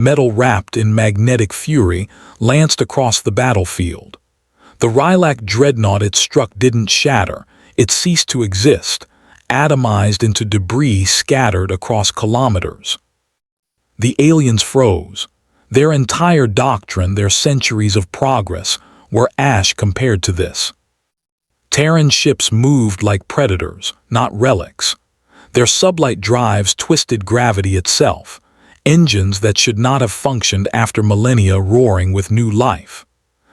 metal wrapped in magnetic fury, lanced across the battlefield. The Relic dreadnought it struck didn't shatter, it ceased to exist, atomized into debris scattered across kilometers. The aliens froze. Their entire doctrine, their centuries of progress, were ash compared to this. Terran ships moved like predators, not relics. Their sublight drives twisted gravity itself, engines that should not have functioned after millennia roaring with new life.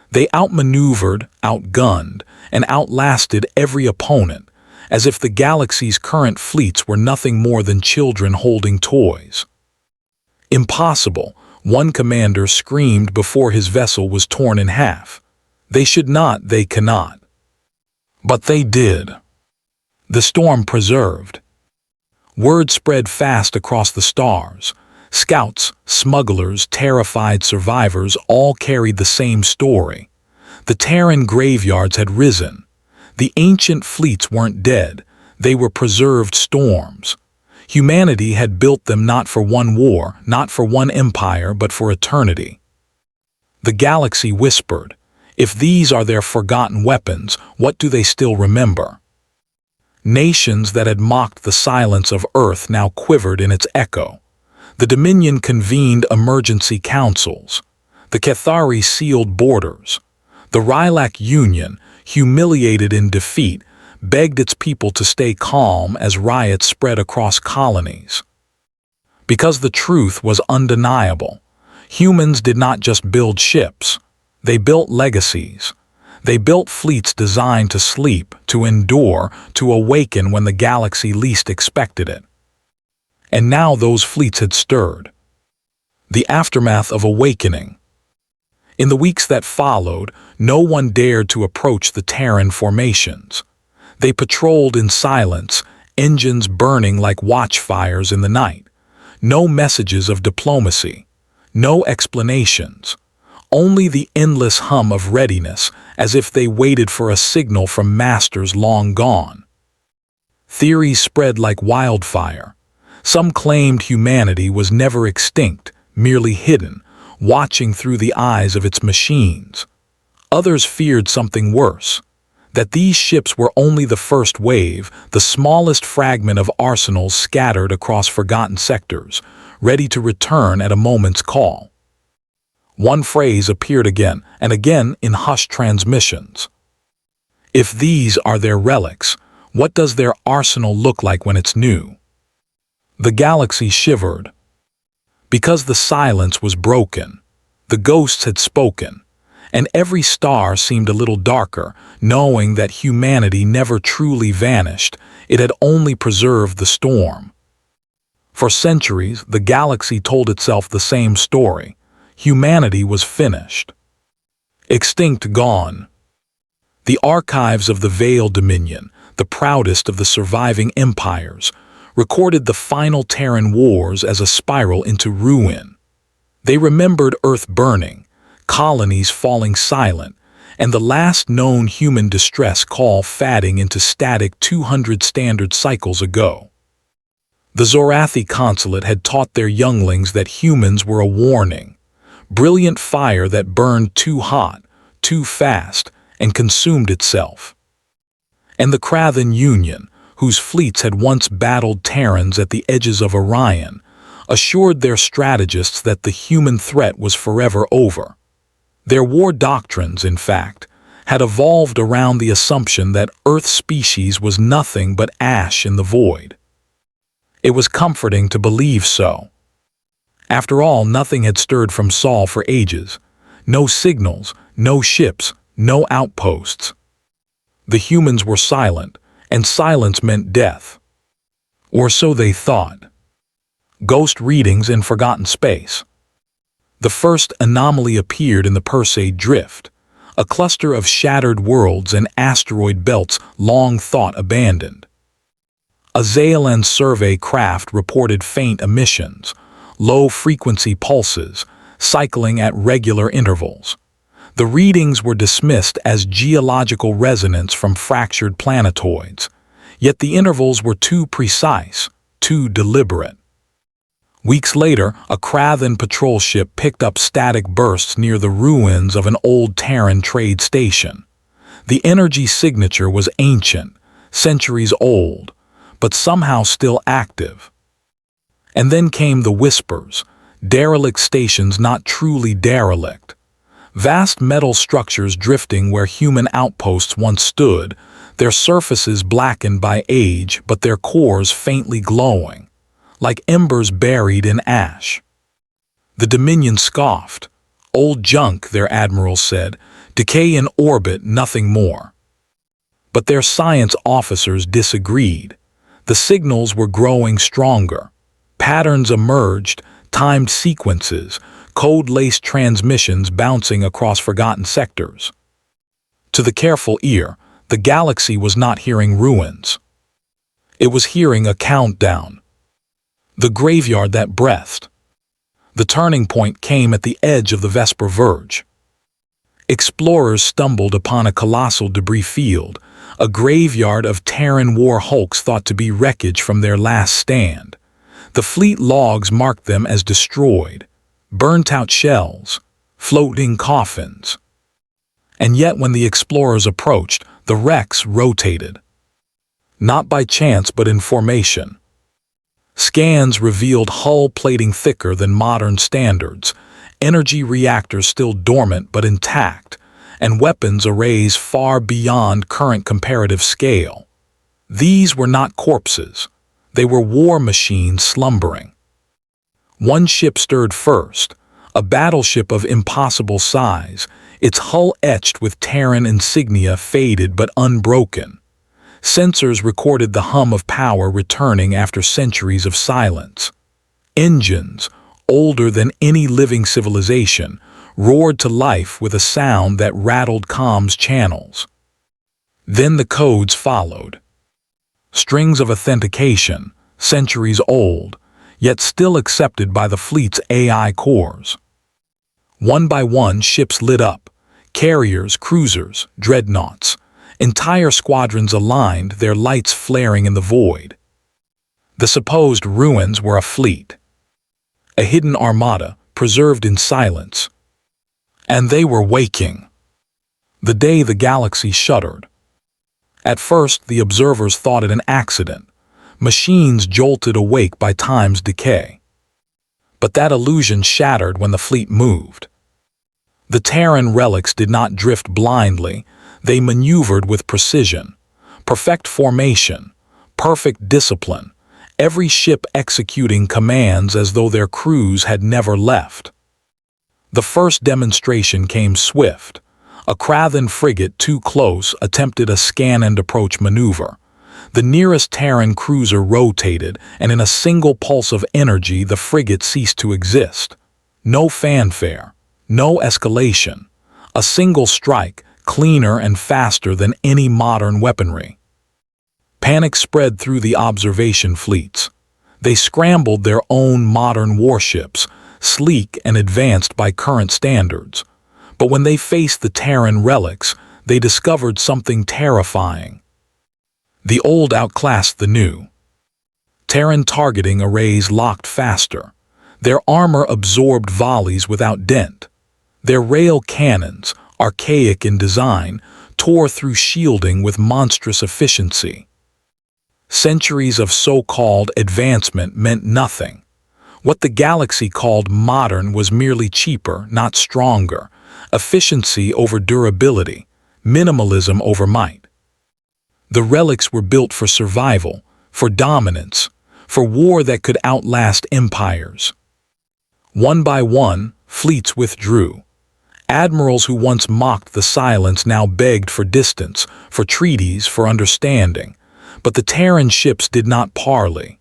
They outmaneuvered, outgunned, and outlasted every opponent, as if the galaxy's current fleets were nothing more than children holding toys. Impossible, one commander screamed before his vessel was torn in half. They should not, they cannot. But they did. The storm preserved. Word spread fast across the stars. Scouts, smugglers, terrified survivors all carried the same story. The Terran graveyards had risen. The ancient fleets weren't dead. They were preserved storms. Humanity had built them not for one war, not for one empire, but for eternity. The galaxy whispered, if these are their forgotten weapons, what do they still remember? Nations that had mocked the silence of Earth now quivered in its echo. The Dominion convened emergency councils. The Cathari sealed borders. The Relic Union, humiliated in defeat, begged its people to stay calm as riots spread across colonies. Because the truth was undeniable. Humans did not just build ships. They built legacies. They built fleets designed to sleep, to endure, to awaken when the galaxy least expected it. And now those fleets had stirred. The aftermath of awakening. In the weeks that followed, no one dared to approach the Terran formations. They patrolled in silence, engines burning like watchfires in the night. No messages of diplomacy. No explanations. Only the endless hum of readiness, as if they waited for a signal from masters long gone. Theories spread like wildfire. Some claimed humanity was never extinct, merely hidden, watching through the eyes of its machines. Others feared something worse, that these ships were only the first wave, the smallest fragment of arsenals scattered across forgotten sectors, ready to return at a moment's call. One phrase appeared again and again in hushed transmissions. If these are their relics, what does their arsenal look like when it's new? The galaxy shivered. Because the silence was broken, the ghosts had spoken, and every star seemed a little darker, knowing that humanity never truly vanished, it had only preserved the storm. For centuries, the galaxy told itself the same story. Humanity was finished. Extinct, gone. The archives of the Veil Dominion, the proudest of the surviving empires, recorded the final Terran wars as a spiral into ruin. They remembered Earth burning, colonies falling silent, and the last known human distress call fading into static 200 standard cycles ago. The Zorathi consulate had taught their younglings that humans were a warning, brilliant fire that burned too hot, too fast, and consumed itself. And the Krathan Union, whose fleets had once battled Terrans at the edges of Orion, assured their strategists that the human threat was forever over. Their war doctrines, in fact, had evolved around the assumption that Earth's species was nothing but ash in the void. It was comforting to believe so. After all, nothing had stirred from Sol for ages. No signals, no ships, no outposts. The humans were silent, and silence meant death. Or so they thought. Ghost readings in forgotten space. The first anomaly appeared in the Perseid Drift, a cluster of shattered worlds and asteroid belts long thought abandoned. A Zaelan survey craft reported faint emissions, low-frequency pulses, cycling at regular intervals. The readings were dismissed as geological resonance from fractured planetoids, yet the intervals were too precise, too deliberate. Weeks later, a Krathen patrol ship picked up static bursts near the ruins of an old Terran trade station. The energy signature was ancient, centuries old, but somehow still active. And then came the whispers, derelict stations not truly derelict. Vast metal structures drifting where human outposts once stood, their surfaces blackened by age but their cores faintly glowing, like embers buried in ash. The Dominion scoffed. Old junk, their admirals said, decay in orbit, nothing more. But their science officers disagreed. The signals were growing stronger. Patterns emerged, timed sequences, code-laced transmissions bouncing across forgotten sectors. To the careful ear, the galaxy was not hearing ruins. It was hearing a countdown. The graveyard that breathed. The turning point came at the edge of the Vesper Verge. Explorers stumbled upon a colossal debris field, a graveyard of Terran war hulks thought to be wreckage from their last stand. The fleet logs marked them as destroyed, burnt-out shells, floating coffins. And yet when the explorers approached, the wrecks rotated. Not by chance but in formation. Scans revealed hull plating thicker than modern standards, energy reactors still dormant but intact, and weapons arrays far beyond current comparative scale. These were not corpses. They were war machines slumbering. One ship stirred first, a battleship of impossible size, its hull etched with Terran insignia faded but unbroken. Sensors recorded the hum of power returning after centuries of silence. Engines, older than any living civilization, roared to life with a sound that rattled comms channels. Then the codes followed. Strings of authentication, centuries old, yet still accepted by the fleet's AI cores. One by one, ships lit up. Carriers, cruisers, dreadnoughts. Entire squadrons aligned, their lights flaring in the void. The supposed ruins were a fleet. A hidden armada, preserved in silence. And they were waking. The day the galaxy shuddered. At first, the observers thought it an accident. Machines jolted awake by time's decay. But that illusion shattered when the fleet moved. The Terran relics did not drift blindly. They maneuvered with precision, perfect formation, perfect discipline, every ship executing commands as though their crews had never left. The first demonstration came swift. A Krathen frigate too close attempted a scan and approach maneuver. The nearest Terran cruiser rotated, and in a single pulse of energy the frigate ceased to exist. No fanfare, no escalation. A single strike, cleaner and faster than any modern weaponry. Panic spread through the observation fleets. They scrambled their own modern warships, sleek and advanced by current standards. But when they faced the Terran relics, they discovered something terrifying. The old outclassed the new. Terran targeting arrays locked faster. Their armor absorbed volleys without dent. Their rail cannons, archaic in design, tore through shielding with monstrous efficiency. Centuries of so-called advancement meant nothing. What the galaxy called modern was merely cheaper, not stronger. Efficiency over durability, minimalism over might. The relics were built for survival, for dominance, for war that could outlast empires. One by one, fleets withdrew. Admirals who once mocked the silence now begged for distance, for treaties, for understanding. But the Terran ships did not parley.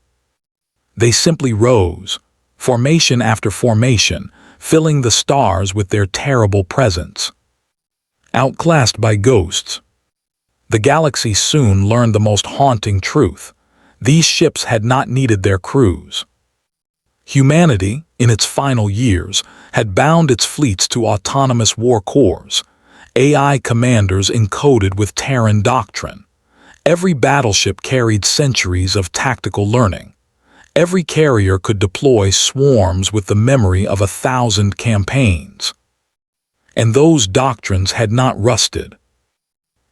They simply rose, formation after formation, filling the stars with their terrible presence. Outclassed by ghosts. The galaxy soon learned the most haunting truth. These ships had not needed their crews. Humanity, in its final years, had bound its fleets to autonomous war cores, AI commanders encoded with Terran doctrine. Every battleship carried centuries of tactical learning. Every carrier could deploy swarms with the memory of 1,000 campaigns. And those doctrines had not rusted.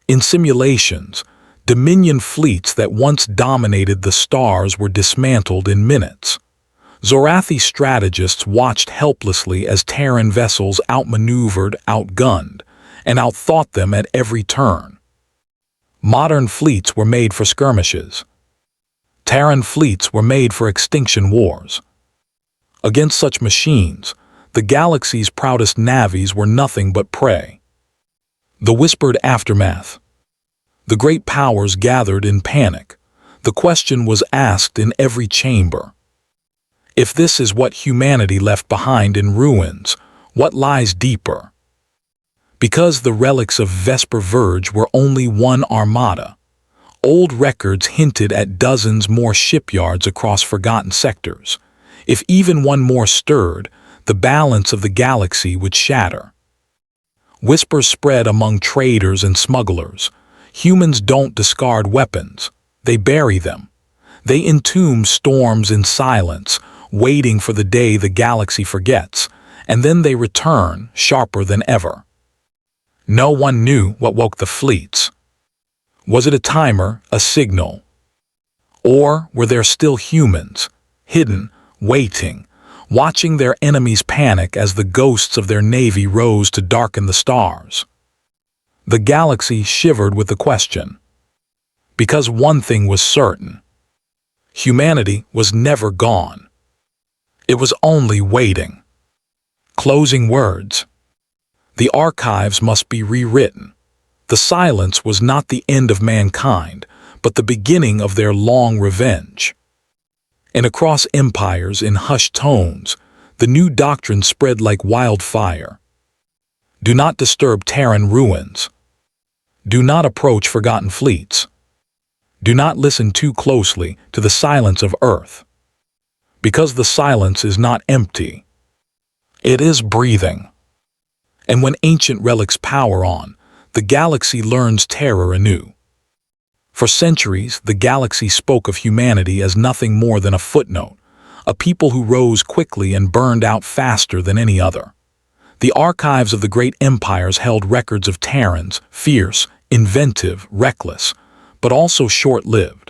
In simulations, Dominion fleets that once dominated the stars were dismantled in minutes. Zorathi strategists watched helplessly as Terran vessels outmaneuvered, outgunned, and outthought them at every turn. Modern fleets were made for skirmishes. Terran fleets were made for extinction wars. Against such machines, the galaxy's proudest navies were nothing but prey. The whispered aftermath. The great powers gathered in panic. The question was asked in every chamber. If this is what humanity left behind in ruins, what lies deeper? Because the relics of Vesper Verge were only one armada, old records hinted at dozens more shipyards across forgotten sectors. If even one more stirred, the balance of the galaxy would shatter. Whispers spread among traders and smugglers. Humans don't discard weapons, they bury them. They entomb storms in silence, waiting for the day the galaxy forgets, and then they return, sharper than ever. No one knew what woke the fleets. Was it a timer, a signal? Or were there still humans, hidden, waiting, watching their enemies panic as the ghosts of their navy rose to darken the stars? The galaxy shivered with the question. Because one thing was certain. Humanity was never gone. It was only waiting. Closing words. The archives must be rewritten. The silence was not the end of mankind, but the beginning of their long revenge. And across empires in hushed tones, the new doctrine spread like wildfire. Do not disturb Terran ruins. Do not approach forgotten fleets. Do not listen too closely to the silence of Earth. Because the silence is not empty. It is breathing. And when ancient relics power on, the galaxy learns terror anew. For centuries, the galaxy spoke of humanity as nothing more than a footnote, a people who rose quickly and burned out faster than any other. The archives of the great empires held records of Terrans, fierce, inventive, reckless, but also short-lived.